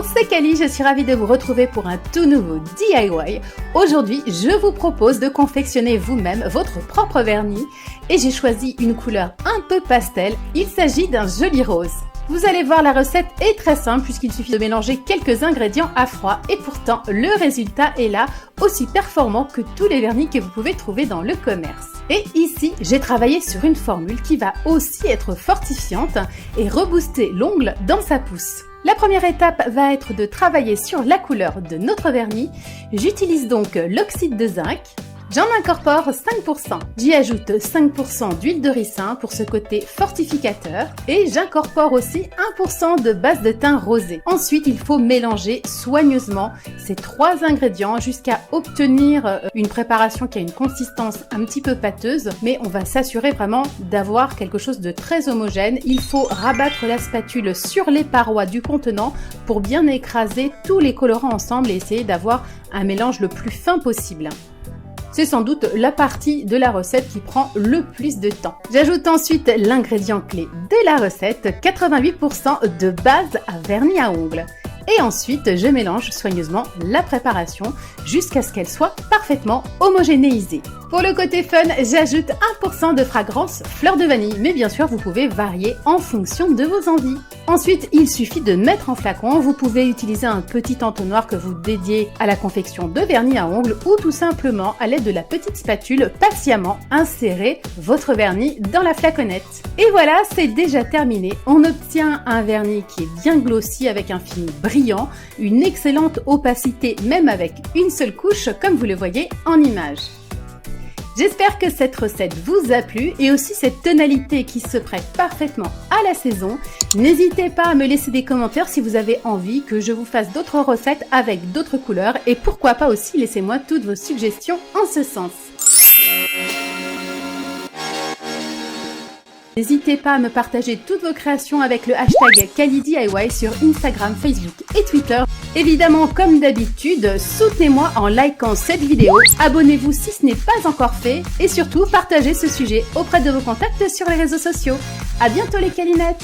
Bonjour, c'est Cali, je suis ravie de vous retrouver pour un tout nouveau DIY. Aujourd'hui, je vous propose de confectionner vous-même votre propre vernis et j'ai choisi une couleur un peu pastel, il s'agit d'un joli rose. Vous allez voir, la recette est très simple puisqu'il suffit de mélanger quelques ingrédients à froid et pourtant le résultat est là, aussi performant que tous les vernis que vous pouvez trouver dans le commerce. Et ici, j'ai travaillé sur une formule qui va aussi être fortifiante et rebooster l'ongle dans sa pousse. La première étape va être de travailler sur la couleur de notre vernis. J'utilise donc l'oxyde de zinc. J'en incorpore 5%. J'y ajoute 5% d'huile de ricin pour ce côté fortificateur et j'incorpore aussi 1% de base de thym rosé. Ensuite, il faut mélanger soigneusement ces trois ingrédients jusqu'à obtenir une préparation qui a une consistance un petit peu pâteuse, mais on va s'assurer vraiment d'avoir quelque chose de très homogène. Il faut rabattre la spatule sur les parois du contenant pour bien écraser tous les colorants ensemble et essayer d'avoir un mélange le plus fin possible. C'est sans doute la partie de la recette qui prend le plus de temps. J'ajoute ensuite l'ingrédient clé de la recette, 88% de base à vernis à ongles. Et ensuite, je mélange soigneusement la préparation jusqu'à ce qu'elle soit parfaitement homogénéisée. Pour le côté fun, j'ajoute 1% de fragrance fleur de vanille, mais bien sûr, vous pouvez varier en fonction de vos envies. Ensuite, il suffit de mettre en flacon. Vous pouvez utiliser un petit entonnoir que vous dédiez à la confection de vernis à ongles ou tout simplement, à l'aide de la petite spatule, patiemment insérer votre vernis dans la flaconnette. Et voilà, c'est déjà terminé. On obtient un vernis qui est bien glossy avec un film brillant, une excellente opacité même avec une seule couche comme vous le voyez en image. J'espère que cette recette vous a plu et aussi cette tonalité qui se prête parfaitement à la saison. N'hésitez pas à me laisser des commentaires si vous avez envie que je vous fasse d'autres recettes avec d'autres couleurs et pourquoi pas aussi laissez-moi toutes vos suggestions en ce sens. N'hésitez pas à me partager toutes vos créations avec le hashtag CaliDIY sur Instagram, Facebook et Twitter. Évidemment, comme d'habitude, soutenez-moi en likant cette vidéo, abonnez-vous si ce n'est pas encore fait et surtout partagez ce sujet auprès de vos contacts sur les réseaux sociaux. À bientôt les Calinettes!